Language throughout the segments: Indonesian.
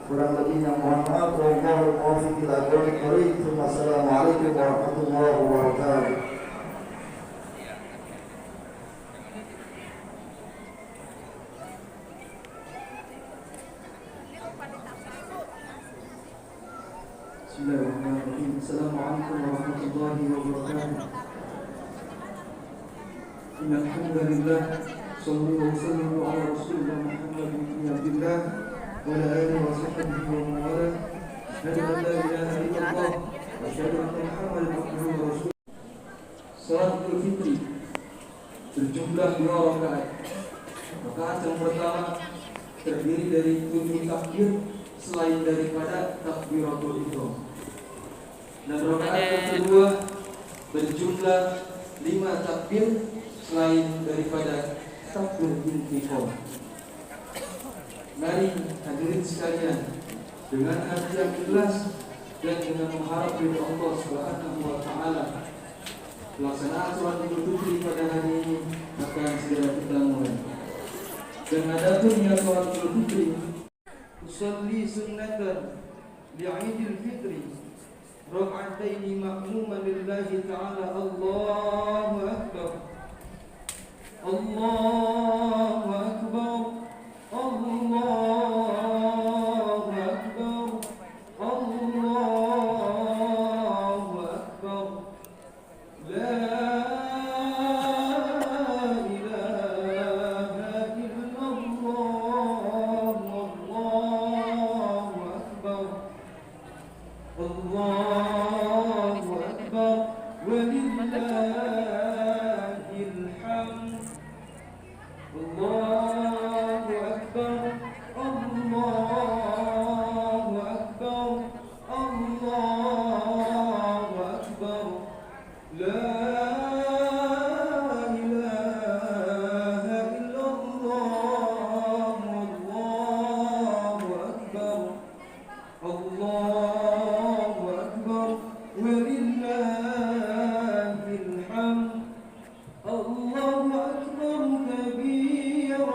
Kurang lebihnya mohon maaf. Wallahul muwaffiq ila aqwamit thoriq. Wassalamualaikum warahmatullahi wabarakatuh. Bismillahirrahmanirrahim. Assalamualaikum warahmatullahi wabarakatuh. Innal hamdalillah sallallahu wa sallam ala rasulillah Muhammadin ibn Abdillah wa ala alihi wa sahbihi wa man wala. Asyhadu an la ilaha illallah wa asyhadu anna Muhammadan abduhu wa rasuluh. Salat Idul Fitri berjumlah 2 rakaat. Rakaat yang pertama terdiri dari 7 takbir selain daripada takbiratul ihram. Dan rakaat yang kedua berjumlah 5 takbir selain daripada takbir intiqam. Mari hadirin sekalian, dengan hati yang ikhlas dan dengan mengharap ridha Allah Subhanahu wa taala, pelaksanaan salat Idul Fitri pada hari ini akan segera kita mulai. Dan adapun niat salat Idul Fitri, usolli sunnatan li'idil fitri rak'ataini ma'muman lillahi ta'ala. Allahu akbar, Allahu akbar, Allahu akbar, Allahu akbar. La ilaha illallah, Allahu akbar, Allahu akbar, walillahil hamd. Allahu akbar, Allahu akbar, Allahu akbar. La ilaha illallah, Allahu akbar, Allahu akbar, walillahil hamd. Allahu akbar kabira,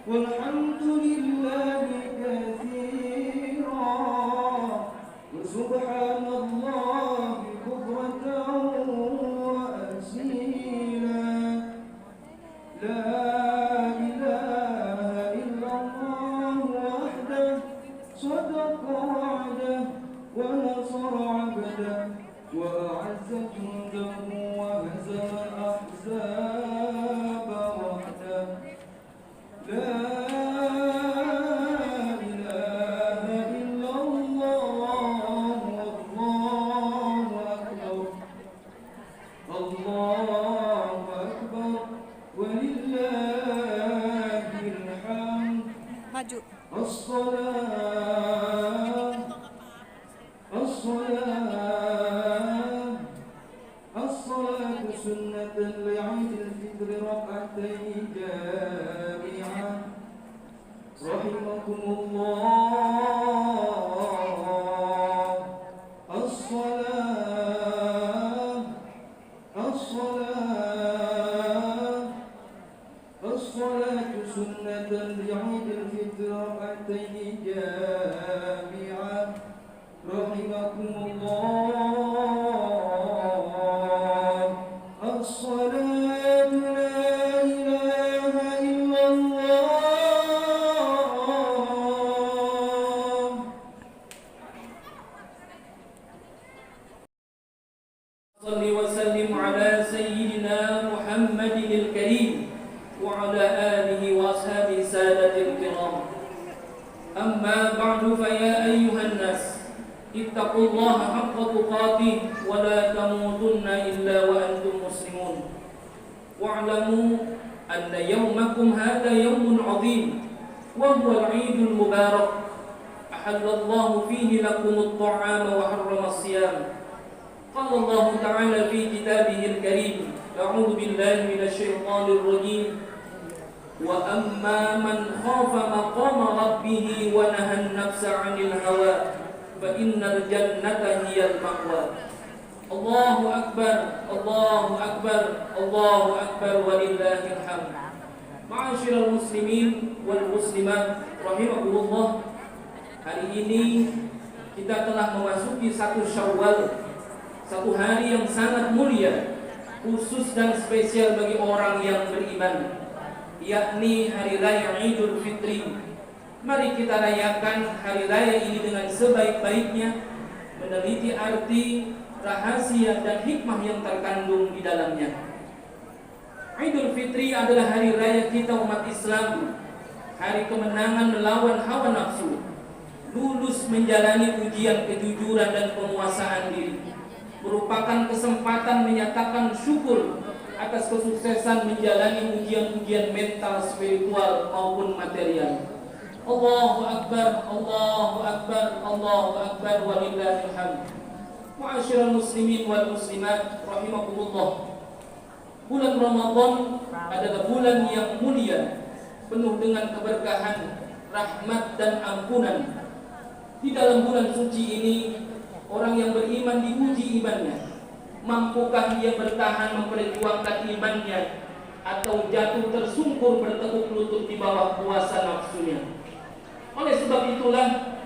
walhamdulillahi katsira, wa subhanallahi bukratan wa asila. La ilaha illallah wahdah, sadaqa wa'dah, wa nasara 'abdah, wa a'azza jundahu wa hazama al-ahzaba wahdah. La ilaha illallah, Allahu akbar, Allahu akbar, walillahil hamd. Maju. As-salam, as-salam, as-salatu sunnatan li'idil fitri rak'ataini jami'ah. Rahimakumullah. As-salam, as-salam, as-salatu sunnatan li'idil fitri rak'ataini jami'ah. Rahimakumullah. As-salatu la ilaha illallah. Salli wa sallim ala sayyidina Muhammadin al-karim wa ala alihi wa ashabihi sadatil kiram. Amma ba'du, fa ya ayyuhan nas, ittaqullaha haqqa tuqatih wa la tamutunna illa wa antum muslimun. Wa'lamu anna yawmakum hadha yawmun 'azim وهو العيد المبارك أحل الله فيه لكم الطعام وحرم الصيام. قال الله تعالى في كتابه الكريم: أعوذ بالله من الشيطان الرجيم: وأما من خاف مقام ربه ونهى النفس عن الهوى فإن الجنة هي المأوى. الله أكبر الله أكبر الله أكبر ولله الحمد. Ma'asyiral muslimin wal muslimat rahimakumullah. Hari ini kita telah memasuki 1 Syawal, satu hari yang sangat mulia, khusus dan spesial bagi orang yang beriman, yakni Hari Raya Idul Fitri. Mari kita rayakan hari raya ini dengan sebaik-baiknya, meneliti arti, rahasia dan hikmah yang terkandung di dalamnya. Idul Fitri adalah hari raya kita umat Islam, hari kemenangan melawan hawa nafsu, lulus menjalani ujian kejujuran dan penguasaan diri, merupakan kesempatan menyatakan syukur atas kesuksesan menjalani ujian-ujian mental, spiritual maupun material. Allahu Akbar, Allahu Akbar, Allahu Akbar walillahil hamd. Ma'asyiral muslimin wal muslimat rahimakumullah. Bulan Ramadan adalah bulan yang mulia, penuh dengan keberkahan, rahmat dan ampunan. Di dalam bulan suci ini, orang yang beriman diuji imannya. Mampukah ia bertahan memperjuangkan imannya atau jatuh tersungkur bertekuk lutut di bawah kuasa nafsunya? Oleh sebab itulah,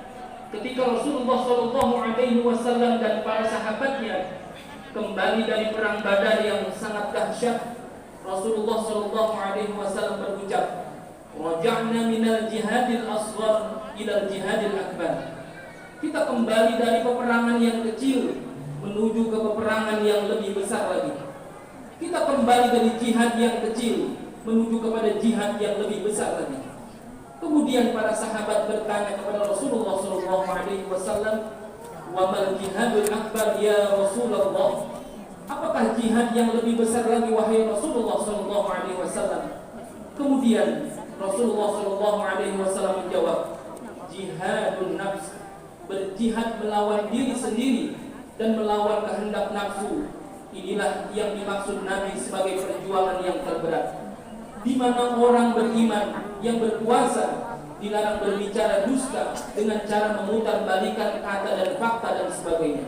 ketika Rasulullah SAW dan para sahabatnya kembali dari perang Badar yang sangat dahsyat, Rasulullah SAW berucap, "Raja'na minal jihadil asghar ilal jihadil akbar." Kita kembali dari peperangan yang kecil menuju ke peperangan yang lebih besar lagi. Kita kembali dari jihad yang kecil menuju kepada jihad yang lebih besar lagi. Kemudian para sahabat bertanya kepada Rasulullah SAW, "Wa mal jihadul akbar ya Rasulullah?" Apakah jihad yang lebih besar lagi wahai Rasulullah SAW? Kemudian Rasulullah SAW menjawab, "Jihadun nafs." Berjihad melawan diri sendiri dan melawan kehendak nafsu. Inilah yang dimaksud Nabi sebagai perjuangan yang terberat, di mana orang beriman yang berpuasa dilarang berbicara dusta dengan cara memutarbalikkan kata dan fakta dan sebagainya.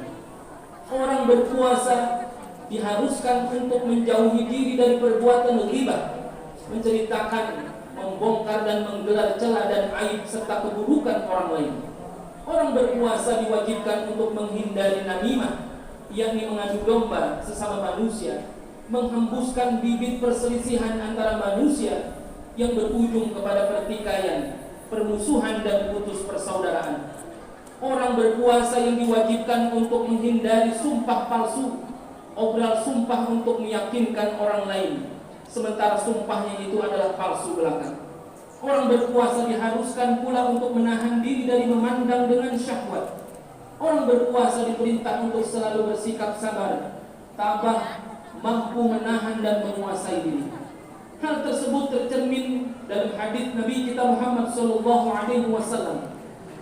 Orang berpuasa diharuskan untuk menjauhi diri dari perbuatan ghibah, menceritakan, membongkar dan menggelar celah dan aib serta keburukan orang lain. Orang berpuasa diwajibkan untuk menghindari namimah, yakni mengadu domba sesama manusia, menghembuskan bibit perselisihan antara manusia yang berujung kepada pertikaian, permusuhan dan putus persaudaraan. Orang berpuasa yang diwajibkan untuk menghindari sumpah palsu, obral sumpah untuk meyakinkan orang lain, sementara sumpahnya itu adalah palsu belaka. Orang berpuasa diharuskan pula untuk menahan diri dari memandang dengan syahwat. Orang berpuasa diperintah untuk selalu bersikap sabar, tabah, mampu menahan dan menguasai diri. Hal tersebut tercermin dalam hadis Nabi kita Muhammad SAW.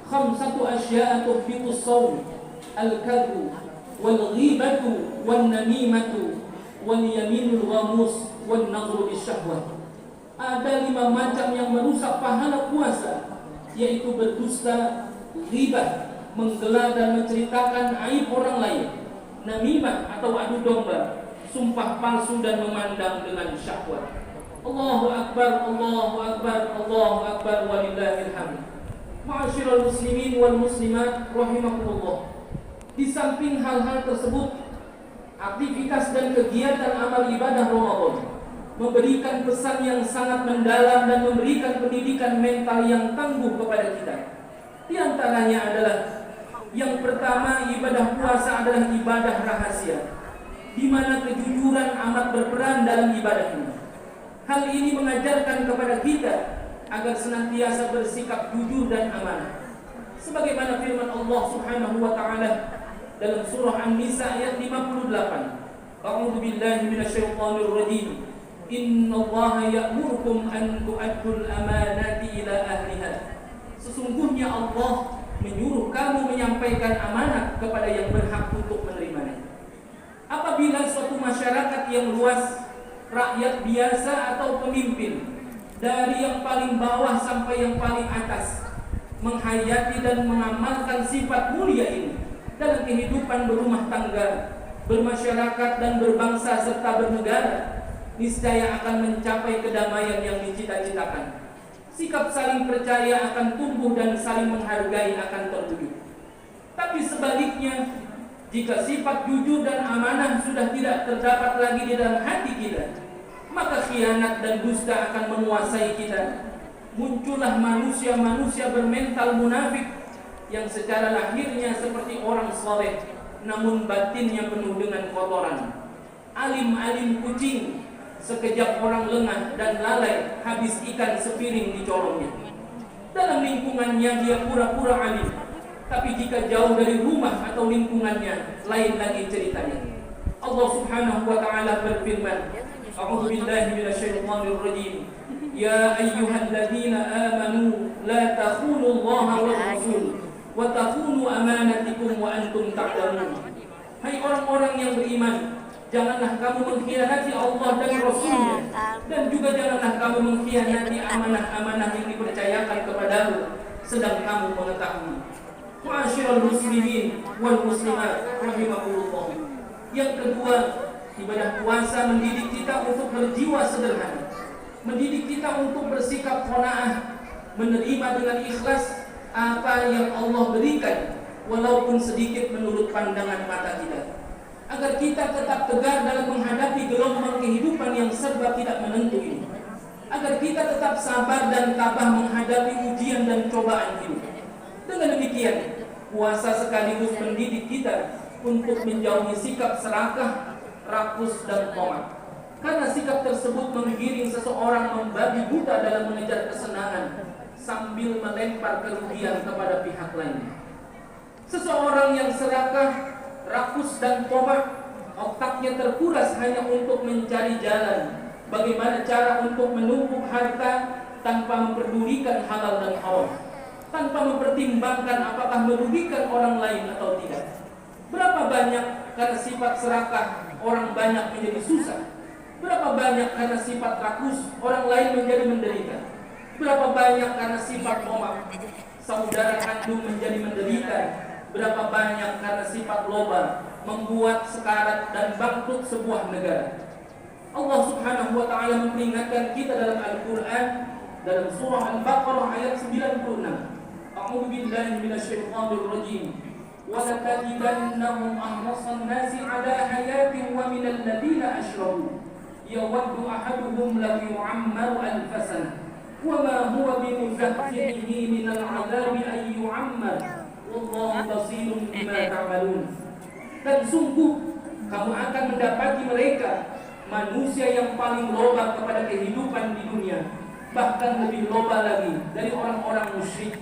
Khamsatu asya'a tuhbitus shaum, al-kadhbu wal ghibatu wan namimatu wal yaminul ghamus wan nadhru bisyahwah. Ada 5 macam yang merusak pahala puasa, yaitu berdusta, ghibah, menggela dan menceritakan aib orang lain, namimah atau adu domba, sumpah palsu dan memandang dengan syahwat. Allahu Akbar, Allahu Akbar, Allahu Akbar walillahil hamd. Ma'asyiral muslimin wal muslimat rahimakumullah. Di samping hal-hal tersebut, aktivitas dan kegiatan amal ibadah Ramadan memberikan pesan yang sangat mendalam dan memberikan pendidikan mental yang tangguh kepada kita. Di antaranya adalah, yang pertama, ibadah puasa adalah ibadah rahasia, di mana kejujuran amat berperan dalam ibadah ini. Hal ini mengajarkan kepada kita agar senantiasa bersikap jujur dan amanah. Sebagaimana firman Allah Subhanahu wa taala dalam surah An-Nisa ayat 58. A'udzu billahi minasyaitonir rajim. Innallaha ya'murukum an tu'addul amanati ila ahliha. Sesungguhnya Allah menyuruh kamu menyampaikan amanat kepada yang berhak untuk menerimanya. Apabila suatu masyarakat yang luas, rakyat biasa atau pemimpin, dari yang paling bawah sampai yang paling atas, menghayati dan mengamalkan sifat mulia ini dalam kehidupan berumah tangga, bermasyarakat dan berbangsa serta bernegara, niscaya akan mencapai kedamaian yang dicita-citakan. Sikap saling percaya akan tumbuh dan saling menghargai akan terwujud. Tapi sebaliknya, jika sifat jujur dan amanah sudah tidak terdapat lagi di dalam hati kita, maka khianat dan dusta akan menguasai kita. Muncullah manusia-manusia bermental munafik yang secara lahirnya seperti orang soleh, namun batinnya penuh dengan kotoran. Alim-alim kucing, sekejap orang lengah dan lalai, habis ikan sepiring dicolongnya. Dalam lingkungannya dia pura-pura alim, tapi jika jauh dari rumah atau lingkungannya, lain lagi ceritanya. Allah Subhanahu wa ta'ala berfirman, A'udzu billahi minasyaitonir rajim. Ya ayyuhalladzina amanu la takhunu Allaha wa rasul wa takhunu amanatikum wa antum ta'lamun. Hai orang-orang yang beriman, janganlah kamu mengkhianati Allah dan Rasul-Nya, dan juga janganlah kamu mengkhianati amanah-amanah yang dipercayakan kepadamu sedang kamu mengetahui. Ma'asyiral muslimin wal muslimat rahimakumullah. Yang kedua, ibadah puasa mendidik kita untuk berjiwa sederhana, mendidik kita untuk bersikap qanaah, menerima dengan ikhlas apa yang Allah berikan walaupun sedikit menurut pandangan mata kita, agar kita tetap tegar dalam menghadapi gelombang kehidupan yang serba tidak menentu ini, agar kita tetap sabar dan tabah menghadapi ujian dan cobaan hidup. Dengan demikian, puasa sekaligus mendidik kita untuk menjauhi sikap serakah, rakus dan tamak. Karena sikap tersebut menggiring seseorang membabi buta dalam mengejar kesenangan sambil melempar kerugian kepada pihak lain. Seseorang yang serakah, rakus dan tamak, otaknya terkuras hanya untuk mencari jalan bagaimana cara untuk menumpuk harta tanpa memperdulikan halal dan haram, tanpa mempertimbangkan apakah merugikan orang lain atau tidak. Berapa banyak karena sifat serakah orang banyak menjadi susah? Berapa banyak karena sifat rakus orang lain menjadi menderita? Berapa banyak karena sifat tamak saudara kandung menjadi menderita? Berapa banyak karena sifat loba membuat sekarat dan bangkrut sebuah negara? Allah Subhanahu wa ta'ala memperingatkan kita dalam Al-Quran dalam surah Al-Baqarah ayat 96. A'udzu billahi minasyaitonir rajim. Wa latajidanhum ahrasan nasi 'ala hayatin wa minal ladzina asyraku yawaddu ahaduhum law yu'ammaru alf sanah wa ma huwa bimuzahzihi minal 'adzabi ay yu'ammar wallahu basirun bima ta'malun. Dan sungguh kamu akan mendapati mereka manusia yang paling loba kepada kehidupan di dunia, bahkan lebih loba lagi dari orang-orang musyrik.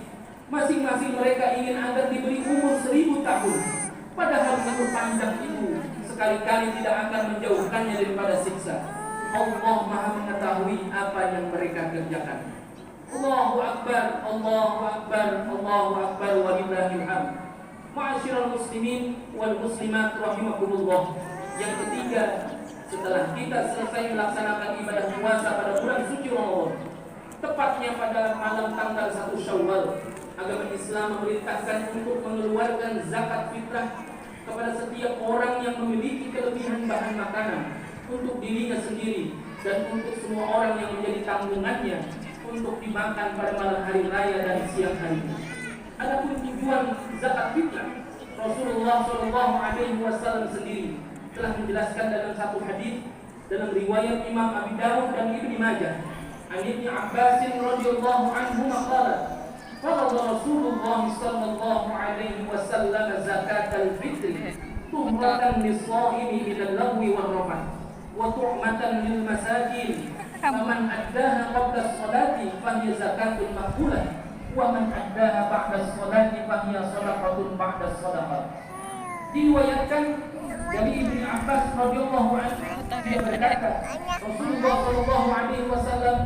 Masing-masing mereka ingin agar diberi umur 1000 tahun, padahal umur panjang itu sekali-kali tidak akan menjauhkannya daripada siksa. Allah Maha mengetahui apa yang mereka kerjakan. Allahu Akbar, Allahu Akbar, Allahu Akbar, walillahil hamd. Ma'asyiral muslimin wal muslimat rahimakumullah. Yang ketiga, setelah kita selesai melaksanakan ibadah puasa pada bulan suci Ramadan, tepatnya pada malam tanggal 1 Syawal, agama Islam memerintahkan untuk mengeluarkan zakat fitrah kepada setiap orang yang memiliki kelebihan bahan makanan untuk dirinya sendiri dan untuk semua orang yang menjadi tanggungannya untuk dimakan pada malam hari raya dan siang hari. Adapun tujuan zakat fitrah, Rasulullah SAW sendiri telah menjelaskan dalam satu hadis dalam riwayat Imam Abi Dawud dan Ibnu Majah. An Ibnu Abbas radhiyallahu anhu qala qala Rasulullah sallallahu alaihi wasallam zakat al-fitr tuhmatan lis-shaimi min al-lagwi wal-rafath wa tu'matan lil masakin faman addaha qabla as-salati fa hiya zakatun maqbulah wa man addaha ba'da as-salati fa hiya shadaqatun ba'da as-sadaqah. Diriwayatkan dari Ibnu Abbas radhiyallahu anhu, dia berkata, Rasulullah sallallahu alaihi wasallam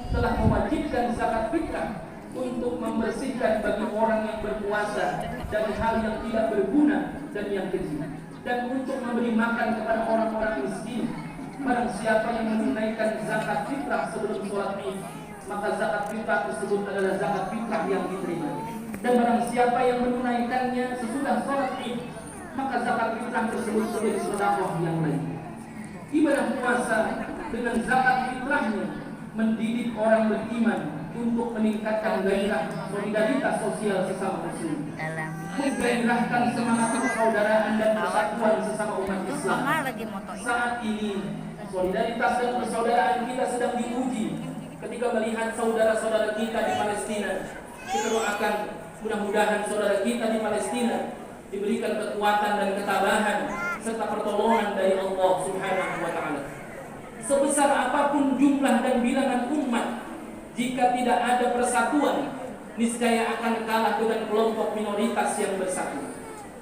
telah mewajibkan zakat fitrah untuk membersihkan bagi orang yang berpuasa dari hal yang tidak berguna dan yang keji, dan untuk memberi makan kepada orang-orang miskin. Barang siapa yang menunaikan zakat fitrah sebelum sholat Id, maka zakat fitrah tersebut adalah zakat fitrah yang diterima. Dan barang siapa yang menunaikannya sesudah sholat Id, maka zakat fitrah tersebut menjadi sedekah yang lain. Ibadah puasa dengan zakat fitrahnya mendidik orang beriman untuk meningkatkan gairah solidaritas sosial sesama muslim, menggairahkan semangat persaudaraan dan persatuan sesama umat Islam. Saat ini solidaritas dan persaudaraan kita sedang diuji ketika melihat saudara-saudara kita di Palestina. Kita doakan mudah-mudahan saudara kita di Palestina diberikan kekuatan dan ketabahan serta pertolongan dari Allah Subhanahu wa taala. Sebesar apapun jumlah dan bilangan umat, jika tidak ada persatuan, niscaya akan kalah dengan kelompok minoritas yang bersatu.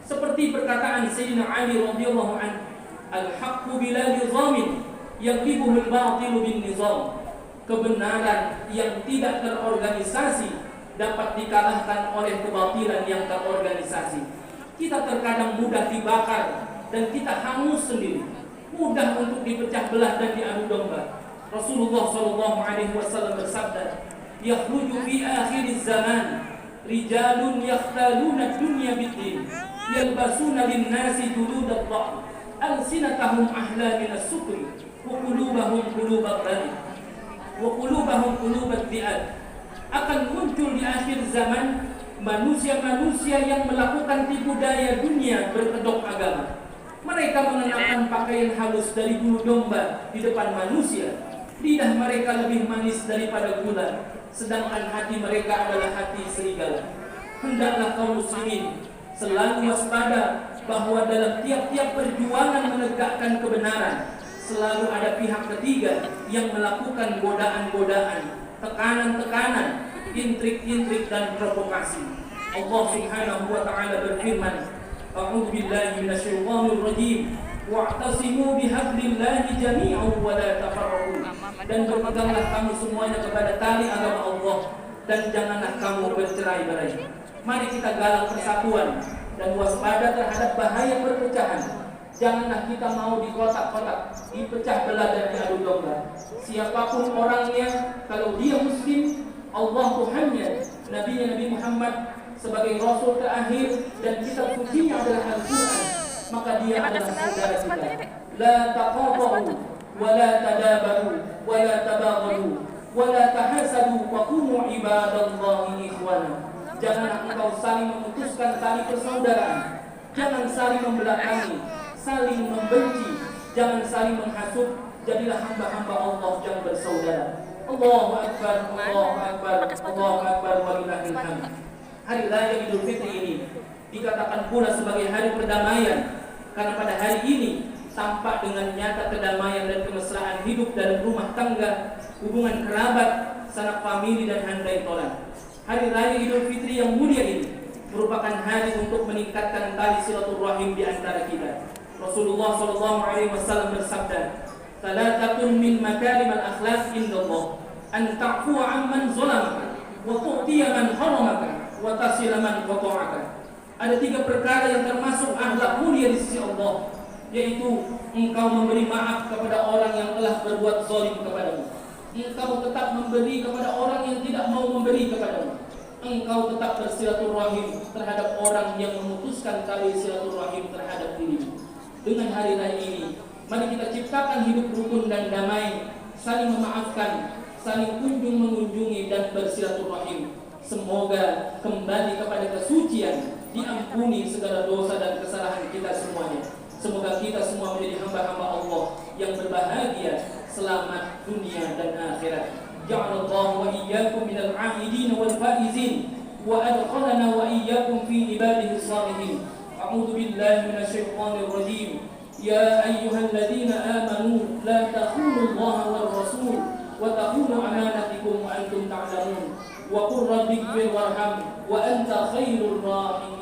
Seperti perkataan Sayyidina Ali radhiyallahu anhu, "Al-haqqu bila nizamin yaqibuhul batilu bin nizam." Kebenaran yang tidak terorganisasi dapat dikalahkan oleh kebatilan yang terorganisasi. Kita terkadang mudah dibakar dan kita hangus sendiri, mudah untuk dipecah belah dan diadu domba. Rasulullah SAW bersabda, "Yakhruju fi akhiriz zaman rijalun yakhtaluna dunya bid-din, yalbasuna lin-nasi juludad dha'n, alsinatahum ahla min as-sukri, wa qulubahum qulubad dhani, wa qulubahum qulubad dhi'ad." Akan muncul di akhir zaman manusia-manusia yang melakukan tipu daya dunia berkedok agama. Mereka mengenakan pakaian halus dari bulu domba di depan manusia. Lidah mereka lebih manis daripada gula, sedangkan hati mereka adalah hati serigala. Hendaklah kaum muslimin selalu waspada bahwa dalam tiap-tiap perjuangan menegakkan kebenaran selalu ada pihak ketiga yang melakukan godaan-godaan, tekanan-tekanan, intrik-intrik dan provokasi. Allah Subhanahu wa taala berfirman, "A'udzu billahi minasyaitonir rajim. Wa'tasimu bihablillahi jami'an wa la tafarraqu." Dan berpeganglah kamu semuanya kepada tali agama Allah dan janganlah kamu bercerai-berai. Mari kita galang persatuan dan waspada terhadap bahaya perpecahan. Janganlah kita mau dikotak-kotak, dipecah belah dan diadu domba. Siapapun orangnya, kalau dia muslim, Allah Tuhannya, Nabi Muhammad sebagai Rasul terakhir dan kitab sucinya adalah Al-Quran, maka dia adalah saudara kita. La taqatahu wa la tadabaru wa la tabaghadu wa la tahasadu wa kunu ibadallahi ikhwana. Janganlah engkau saling memutuskan tali persaudaraan, jangan saling membelakangi, saling membenci, jangan saling menghasut. Jadilah hamba-hamba Allah yang bersaudara. Allahu Akbar, Allahu Akbar, Allahu Akbar, walillahil hamd. Hari Raya Idul Fitri ini dikatakan pula sebagai hari perdamaian, karena pada hari ini tampak dengan nyata kedamaian dan kemesraan hidup dalam rumah tangga, hubungan kerabat, sanak famili dan handai tolan. Hari Raya Idul Fitri yang mulia ini merupakan hari untuk meningkatkan tali silaturahim di antara kita. Rasulullah SAW bersabda, "Thalathatun min makarim al-akhlaq indallah, an ta'fuwa amman zalamaka, wa tu'tiya man haramaka, wa tasila man qata'aka." Ada 3 perkara yang termasuk akhlak mulia di sisi Allah, yaitu engkau memberi maaf kepada orang yang telah berbuat zalim kepadamu. Engkau tetap memberi kepada orang yang tidak mau memberi kepadamu. Engkau tetap bersilaturahim terhadap orang yang memutuskan tali silaturahim terhadap dirimu. Dengan hari raya ini, mari kita ciptakan hidup rukun dan damai, saling memaafkan, saling kunjung mengunjungi dan bersilaturahim. Semoga kembali kepada kesucian, diampuni segala dosa dan kesalahan kita semuanya. Semoga kita semua menjadi hamba-hamba Allah yang berbahagia, selamat dunia dan akhirat. Ja'alallahu wa iyyakum minal 'aidin wal faizin wa adkhalana wa iyyakum fi ibadihi shalihin. A'udzu billahi minasyaitonir rajim. Ya ayyuhalladzina amanu la takhunu Allaha war rasul wa takhunu amanatikum wa antum ta'lamun. Wa qur rabbighfir warham wa anta khairur rahimin.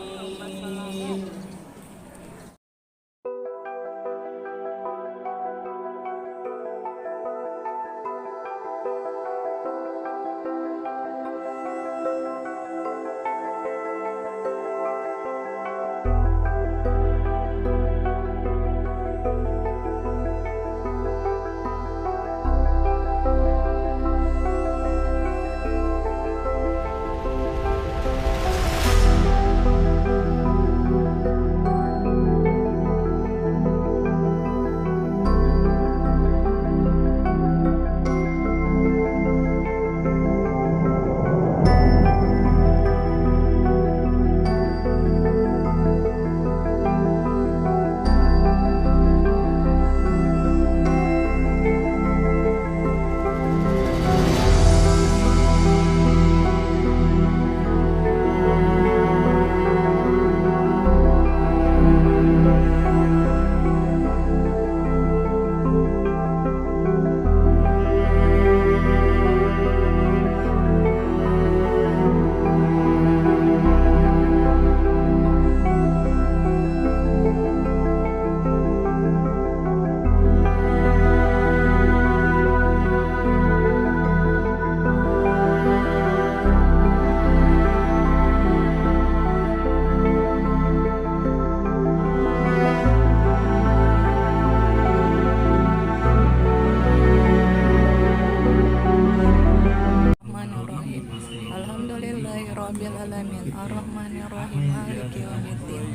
Alhamdulillahi rabbil alamin arrahmanir rahim maliki yaumiddin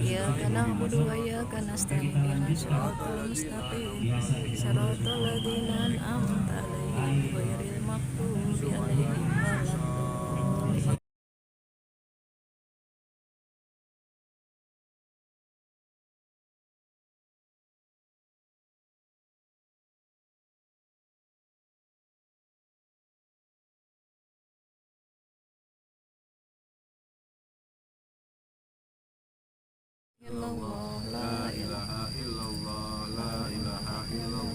iyyaka na'budu wa iyyaka nasta'in ihdinas siratal mustaqim siratal ladzina an'amta 'alaihim ghairil maghdubi 'alaihim waladdallin. Illallah la ilaha illallah la ilaha illallah